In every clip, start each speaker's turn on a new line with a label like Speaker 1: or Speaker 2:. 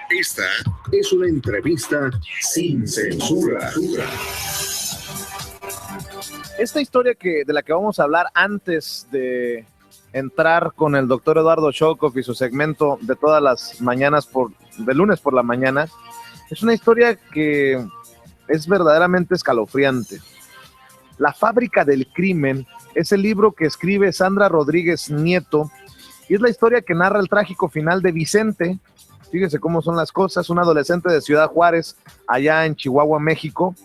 Speaker 1: Esta es una entrevista sin censura.
Speaker 2: Esta historia de la que vamos a hablar antes de entrar con el doctor Eduardo Shokov y su segmento de todas las mañanas, de lunes por la mañana, es una historia que es verdaderamente escalofriante. La fábrica del crimen es el libro que escribe Sandra Rodríguez Nieto y es la historia que narra el trágico final de Vicente. Fíjese cómo son las cosas, un adolescente de Ciudad Juárez, allá en Chihuahua, México,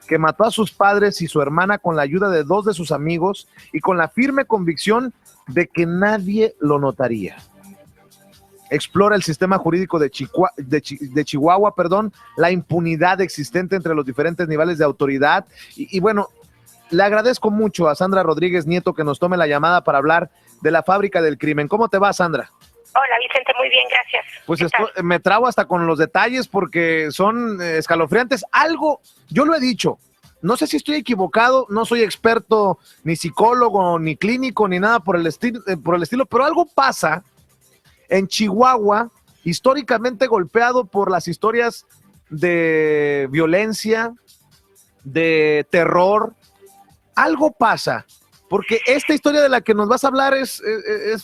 Speaker 2: que mató a sus padres y su hermana con la ayuda de dos de sus amigos y con la firme convicción de que nadie lo notaría. Explora el sistema jurídico de Chihuahua, la impunidad existente entre los diferentes niveles de autoridad y bueno, le agradezco mucho a Sandra Rodríguez Nieto que nos tome la llamada para hablar de la fábrica del crimen. ¿Cómo te va, Sandra?
Speaker 3: Hola, Vicente, muy bien, gracias.
Speaker 2: Pues me trabo hasta con los detalles porque son escalofriantes. Algo, yo lo he dicho, no sé si estoy equivocado, no soy experto, ni psicólogo, ni clínico, ni nada por el estilo, pero algo pasa en Chihuahua, históricamente golpeado por las historias de violencia, de terror. Algo pasa, porque esta historia de la que nos vas a hablar es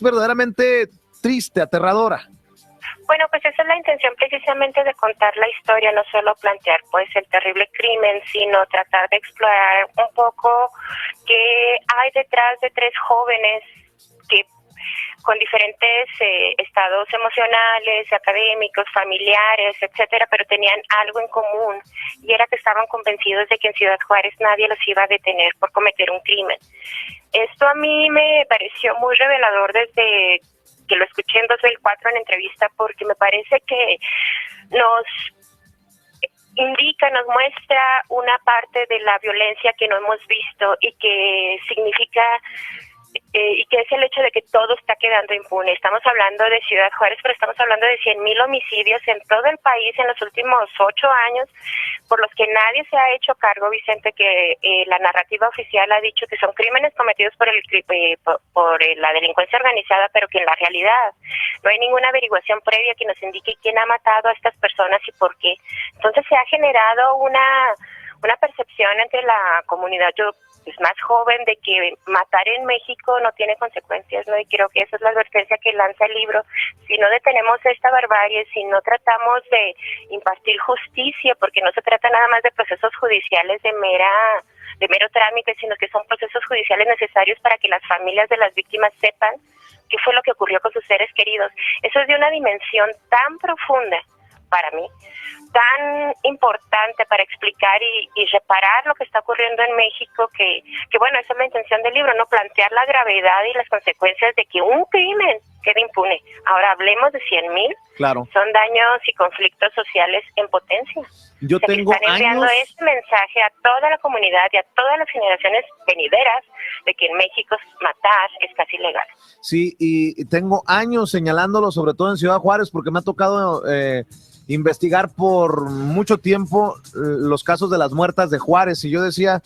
Speaker 2: verdaderamente triste, aterradora.
Speaker 3: Bueno, pues esa es la intención precisamente de contar la historia, no solo plantear pues el terrible crimen, sino tratar de explorar un poco qué hay detrás de tres jóvenes que con diferentes estados emocionales, académicos, familiares, etcétera, pero tenían algo en común y era que estaban convencidos de que en Ciudad Juárez nadie los iba a detener por cometer un crimen. Esto a mí me pareció muy revelador desde que lo escuché en 2004 en entrevista, porque me parece que nos indica, nos muestra una parte de la violencia que no hemos visto y que significa y que es el hecho de que todo está quedando impune. Estamos hablando de Ciudad Juárez, pero estamos hablando de 100,000 homicidios en todo el país en los últimos 8 años, por los que nadie se ha hecho cargo, Vicente, que la narrativa oficial ha dicho que son crímenes cometidos por la delincuencia organizada, pero que en la realidad no hay ninguna averiguación previa que nos indique quién ha matado a estas personas y por qué. Entonces se ha generado una percepción entre la comunidad más joven de que matar en México no tiene consecuencias, ¿no? Y creo que esa es la advertencia que lanza el libro. Si no detenemos esta barbarie, si no tratamos de impartir justicia, porque no se trata nada más de procesos judiciales de mero trámite, sino que son procesos judiciales necesarios para que las familias de las víctimas sepan qué fue lo que ocurrió con sus seres queridos. Eso es de una dimensión tan profunda para mí, tan importante para explicar y reparar lo que está ocurriendo en México, que bueno, esa es la intención del libro, no plantear la gravedad y las consecuencias de que un crimen quede impune. Ahora hablemos de 100,000,
Speaker 2: claro,
Speaker 3: son daños y conflictos sociales en potencia.
Speaker 2: Yo tengo
Speaker 3: están enviando este mensaje a toda la comunidad y a todas las generaciones venideras de que en México matar es casi legal.
Speaker 2: Sí, y tengo años señalándolo, sobre todo en Ciudad Juárez, porque me ha tocado investigar por mucho tiempo los casos de las muertas de Juárez, y yo decía,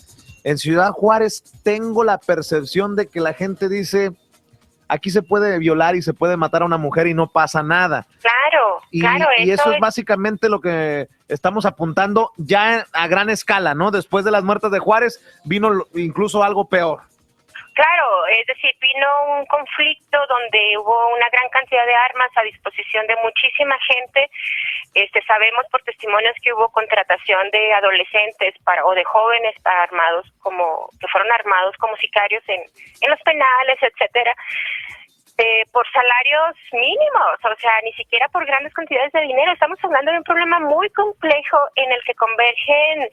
Speaker 2: en Ciudad Juárez tengo la percepción de que la gente dice, aquí se puede violar y se puede matar a una mujer y no pasa nada.
Speaker 3: Claro,
Speaker 2: y eso es básicamente lo que estamos apuntando ya a gran escala, ¿no? Después de las muertas de Juárez vino incluso algo peor.
Speaker 3: Claro, es decir, vino un conflicto donde hubo una gran cantidad de armas a disposición de muchísima gente. Sabemos por testimonios que hubo contratación de adolescentes o de jóvenes que fueron armados como sicarios en los penales, etcétera, por salarios mínimos, o sea, ni siquiera por grandes cantidades de dinero. Estamos hablando de un problema muy complejo en el que convergen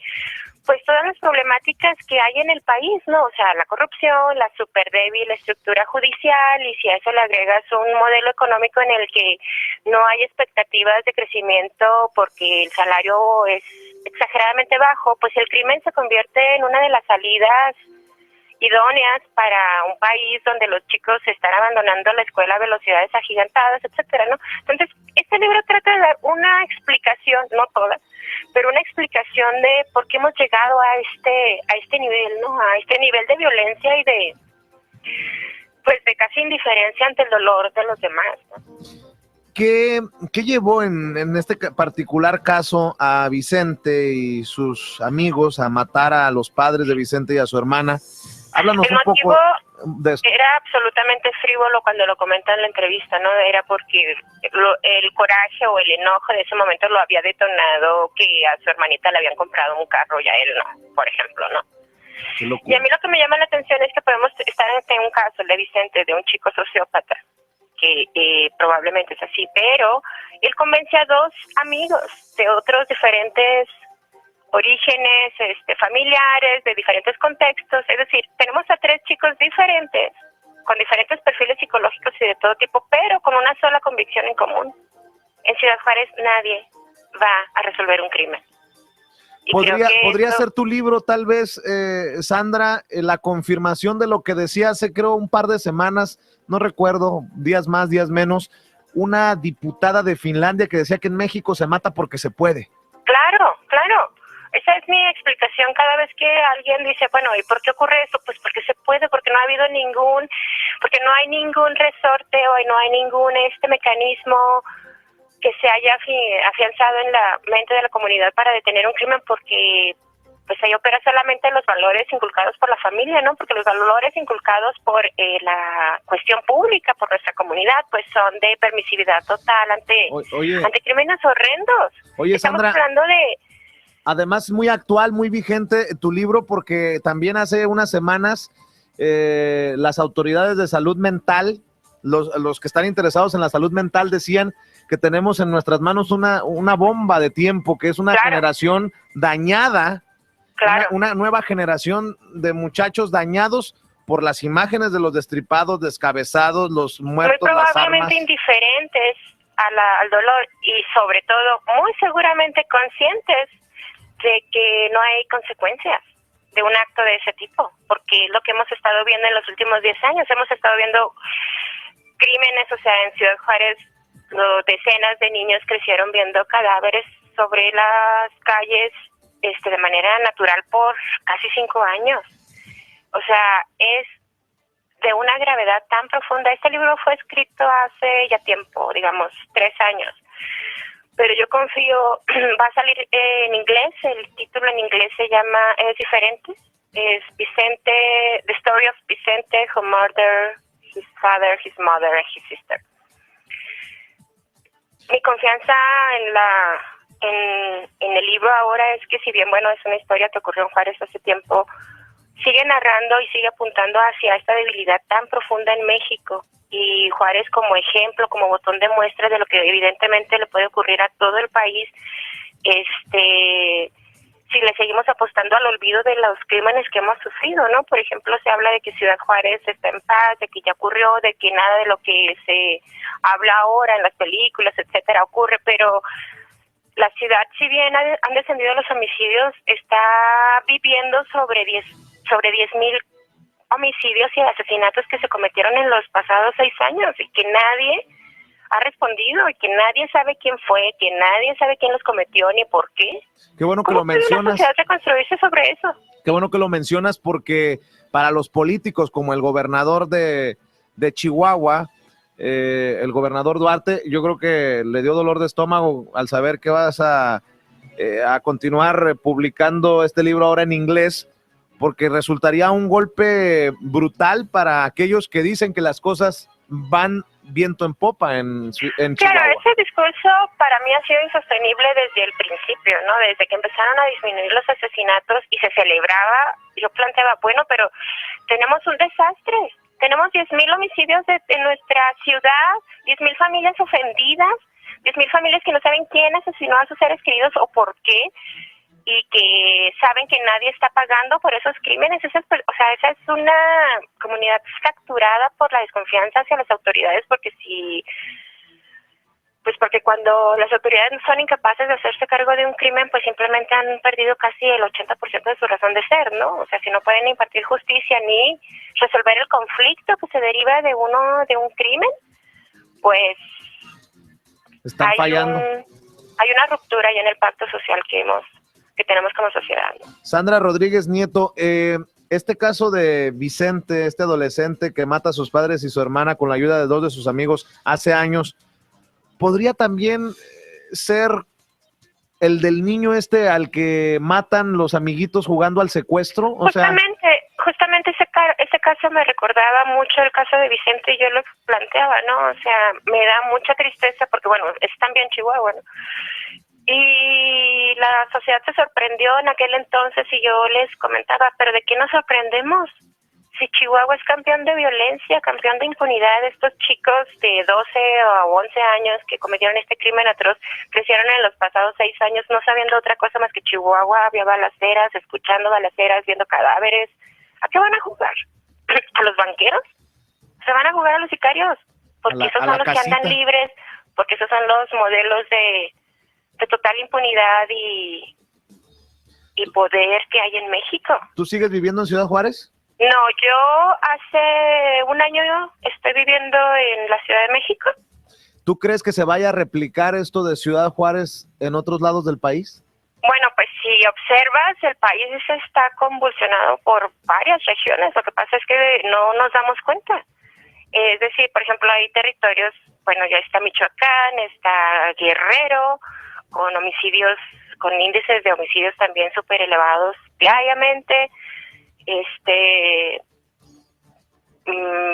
Speaker 3: pues todas las problemáticas que hay en el país, ¿no? O sea, la corrupción, la súper débil estructura judicial, y si a eso le agregas un modelo económico en el que no hay expectativas de crecimiento porque el salario es exageradamente bajo, pues el crimen se convierte en una de las salidas idóneas para un país donde los chicos están abandonando la escuela a velocidades agigantadas, etcétera, ¿no? Entonces, este libro trata de dar una explicación, no toda, pero una explicación de por qué hemos llegado a este nivel, ¿no? A este nivel de violencia y de casi indiferencia ante el dolor de los demás, ¿no?
Speaker 2: ¿Qué llevó en este particular caso a Vicente y sus amigos a matar a los padres de Vicente y a su hermana? Háblanos un poco de esto.
Speaker 3: Era absolutamente frívolo cuando lo comenta en la entrevista, ¿no? Era porque el coraje o el enojo de ese momento lo había detonado que a su hermanita le habían comprado un carro y a él no, por ejemplo, ¿no? Y a mí lo que me llama la atención es que podemos estar en un caso, el de Vicente, de un chico sociópata, que probablemente es así, pero él convence a dos amigos de otros diferentes orígenes, familiares, de diferentes contextos, es decir, tenemos a tres chicos diferentes, con diferentes perfiles psicológicos y de todo tipo, pero con una sola convicción en común. En Ciudad Juárez nadie va a resolver un crimen.
Speaker 2: Podría ser tu libro, tal vez, Sandra, la confirmación de lo que decía hace, creo, un par de semanas, no recuerdo, días más, días menos, una diputada de Finlandia que decía que en México se mata porque se puede.
Speaker 3: Claro, claro. Esa es mi explicación cada vez que alguien dice, bueno, ¿y por qué ocurre eso? Pues porque se puede, porque no ha habido porque no hay ningún resorte o no hay ningún mecanismo que se haya afianzado en la mente de la comunidad para detener un crimen, porque pues ahí opera solamente los valores inculcados por la familia, ¿no? Porque los valores inculcados por la cuestión pública, por nuestra comunidad, pues son de permisividad total ante crímenes horrendos.
Speaker 2: Oye,
Speaker 3: Estamos
Speaker 2: Sandra,
Speaker 3: hablando de...
Speaker 2: Además, muy actual, muy vigente tu libro, porque también hace unas semanas las autoridades de salud mental, los que están interesados en la salud mental, decían que tenemos en nuestras manos una bomba de tiempo, que es una generación dañada, una nueva generación de muchachos dañados por las imágenes de los destripados, descabezados, los muertos,
Speaker 3: muy
Speaker 2: las armas.
Speaker 3: Probablemente indiferentes al dolor y sobre todo muy seguramente conscientes de que no hay consecuencias de un acto de ese tipo, porque es lo que hemos estado viendo en los últimos 10 años. Hemos estado viendo crímenes, o sea, en Ciudad Juárez decenas de niños crecieron viendo cadáveres sobre las calles de manera natural por casi 5 años. O sea, es de una gravedad tan profunda. Este libro fue escrito hace ya tiempo, digamos, 3 años. Pero yo confío, va a salir en inglés, el título en inglés es diferente, es Vicente, The Story of Vicente, Who Murdered His Father, His Mother and His Sister. Mi confianza en el libro ahora es que, si bien, bueno, es una historia que ocurrió en Juárez hace tiempo, sigue narrando y sigue apuntando hacia esta debilidad tan profunda en México. Y Juárez como ejemplo, como botón de muestra de lo que evidentemente le puede ocurrir a todo el país, si le seguimos apostando al olvido de los crímenes que hemos sufrido, ¿no? Por ejemplo, se habla de que Ciudad Juárez está en paz, de que ya ocurrió, de que nada de lo que se habla ahora en las películas, etcétera, ocurre, pero la ciudad, si bien han descendido los homicidios, está viviendo sobre 10,000 homicidios y asesinatos que se cometieron en los pasados 6 años y que nadie ha respondido y que nadie sabe quién fue, que nadie sabe quién los cometió ni por qué.
Speaker 2: Qué bueno que lo mencionas. ¿Cómo puede una
Speaker 3: sociedad reconstruirse sobre eso?
Speaker 2: Qué bueno que lo mencionas, porque para los políticos como el gobernador de Chihuahua, el gobernador Duarte, yo creo que le dio dolor de estómago al saber que vas a continuar publicando este libro ahora en inglés, porque resultaría un golpe brutal para aquellos que dicen que las cosas van viento en popa en Chihuahua.
Speaker 3: Claro, ese discurso para mí ha sido insostenible desde el principio, ¿no? Desde que empezaron a disminuir los asesinatos y se celebraba, yo planteaba, bueno, pero tenemos un desastre, tenemos 10,000 homicidios en nuestra ciudad, 10,000 familias ofendidas, 10,000 familias que no saben quién asesinó a sus seres queridos o por qué, y que saben que nadie está pagando por esos crímenes. Esa es una comunidad fracturada por la desconfianza hacia las autoridades, porque porque cuando las autoridades son incapaces de hacerse cargo de un crimen, pues simplemente han perdido casi el 80% de su razón de ser, ¿no? O sea, si no pueden impartir justicia ni resolver el conflicto que se deriva de un crimen, pues
Speaker 2: están fallando.
Speaker 3: Hay una ruptura ya en el pacto social que tenemos como sociedad, ¿no?
Speaker 2: Sandra Rodríguez Nieto, este caso de Vicente, este adolescente que mata a sus padres y su hermana con la ayuda de 2 de sus amigos hace años, podría también ser el del niño al que matan los amiguitos jugando al secuestro. O sea,
Speaker 3: justamente ese caso me recordaba mucho el caso de Vicente, y yo lo planteaba, ¿no? O sea, me da mucha tristeza porque, bueno, es también Chihuahua, ¿no? Y la sociedad se sorprendió en aquel entonces y yo les comentaba, ¿pero de qué nos sorprendemos? Si Chihuahua es campeón de violencia, campeón de impunidad, estos chicos de 12 o 11 años que cometieron este crimen atroz crecieron en los pasados 6 años no sabiendo otra cosa más que Chihuahua, había balaceras, escuchando balaceras, viendo cadáveres. ¿A qué van a jugar? ¿A los banqueros? ¿Se van a jugar a los sicarios? Porque esos son los que andan libres, porque esos son los modelos de total impunidad y poder que hay en México.
Speaker 2: ¿Tú sigues viviendo en Ciudad Juárez?
Speaker 3: No, yo hace un año estoy viviendo en la Ciudad de México.
Speaker 2: ¿Tú crees que se vaya a replicar esto de Ciudad Juárez en otros lados del país?
Speaker 3: Bueno, pues si observas, el país está convulsionado por varias regiones. Lo que pasa es que no nos damos cuenta. Es decir, por ejemplo, hay territorios, bueno, ya está Michoacán, está Guerrero, con homicidios, con índices de homicidios también súper elevados diariamente.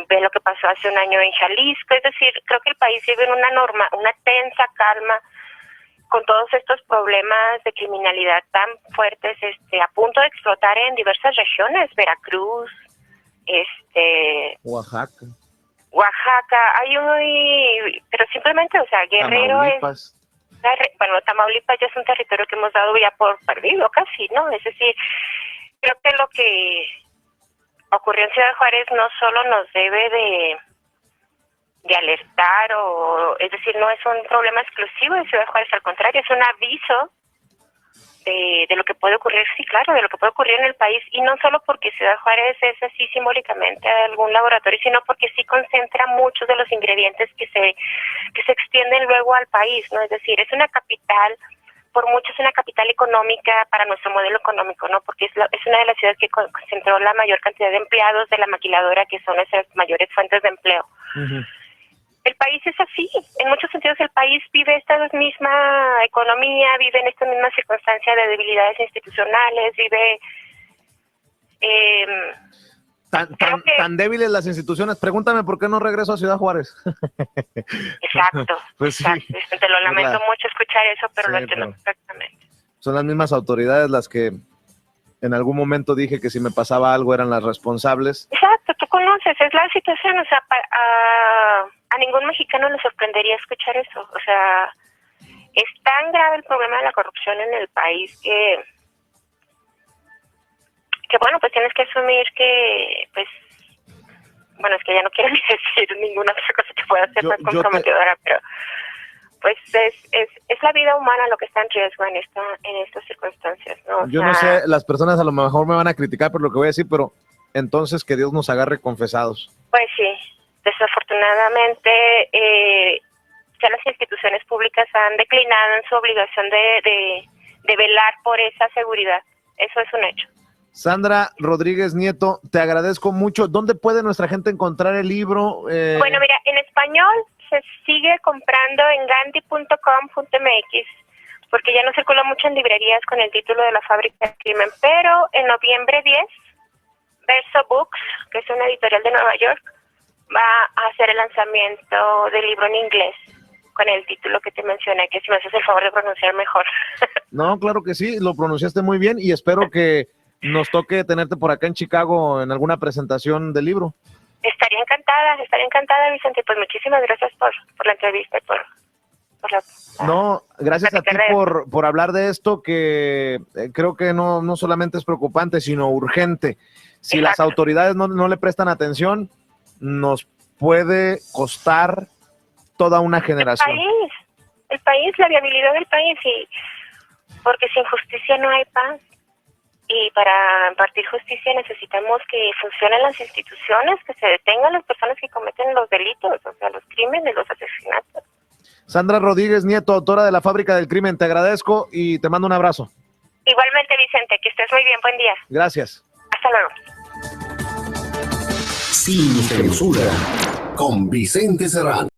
Speaker 3: Ve lo que pasó hace un año en Jalisco, es decir, creo que el país vive en una tensa calma con todos estos problemas de criminalidad tan fuertes, a punto de explotar en diversas regiones, Veracruz, Oaxaca, pero simplemente, o sea, Guerrero bueno, Tamaulipas ya es un territorio que hemos dado ya por perdido casi, ¿no? Es decir, creo que lo que ocurrió en Ciudad Juárez no solo nos debe de alertar, es decir, no es un problema exclusivo de Ciudad Juárez, al contrario, es un aviso de lo que puede ocurrir, sí, claro, de lo que puede ocurrir en el país, y no solo porque Ciudad Juárez es así simbólicamente algún laboratorio, sino porque sí concentra muchos de los ingredientes que se extienden luego al país, ¿no? Es decir, es una capital, por mucho es una capital económica para nuestro modelo económico, ¿no? Porque es una de las ciudades que concentró la mayor cantidad de empleados de la maquiladora, que son nuestras mayores fuentes de empleo. Uh-huh. El país es así, en muchos sentidos el país vive esta misma economía, vive en esta misma circunstancia de debilidades institucionales, vive...
Speaker 2: Tan débiles las instituciones. Pregúntame por qué no regreso a Ciudad Juárez.
Speaker 3: Exacto,
Speaker 2: pues
Speaker 3: exacto. Sí, te lo lamento mucho escuchar eso, pero
Speaker 2: sí,
Speaker 3: lo entiendo perfectamente.
Speaker 2: Son las mismas autoridades las que en algún momento dije que si me pasaba algo eran las responsables.
Speaker 3: Exacto, tú conoces, es la situación, o sea, a ningún mexicano le sorprendería escuchar eso. O sea, es tan grave el problema de la corrupción en el país que bueno, pues tienes que asumir que, pues, bueno, es que ya no quiero ni decir ninguna otra cosa que pueda ser más comprometedora, pero pues es la vida humana lo que está en riesgo en estas circunstancias, ¿no?
Speaker 2: Yo no sé, las personas a lo mejor me van a criticar por lo que voy a decir, pero entonces que Dios nos agarre confesados.
Speaker 3: Pues sí, desafortunadamente ya las instituciones públicas han declinado en su obligación de velar por esa seguridad. Eso es un hecho.
Speaker 2: Sandra Rodríguez Nieto, te agradezco mucho. ¿Dónde puede nuestra gente encontrar el libro?
Speaker 3: Bueno, mira, en español se sigue comprando en gandhi.com.mx porque ya no circula mucho en librerías con el título de La Fábrica del Crimen, pero en noviembre 10, Verso Books, que es una editorial de Nueva York, va a hacer el lanzamiento del libro en inglés con el título que te mencioné, que si me haces el favor de pronunciar mejor.
Speaker 2: No, claro que sí, lo pronunciaste muy bien y espero que nos toque tenerte por acá en Chicago en alguna presentación del libro.
Speaker 3: Estaría encantada, Vicente. Pues muchísimas gracias por la entrevista y por la...
Speaker 2: No, gracias a ti por hablar de esto, que creo que no solamente es preocupante, sino urgente. Si las autoridades no le prestan atención, nos puede costar toda una generación.
Speaker 3: El país, la viabilidad del país, y porque sin justicia no hay paz. Y para impartir justicia necesitamos que funcionen las instituciones, que se detengan las personas que cometen los delitos, o sea, los crímenes, los asesinatos.
Speaker 2: Sandra Rodríguez Nieto, autora de La Fábrica del Crimen, te agradezco y te mando un abrazo.
Speaker 3: Igualmente, Vicente, que estés muy bien, buen día.
Speaker 2: Gracias.
Speaker 3: Hasta luego.
Speaker 1: Sin censura, con Vicente Serrano.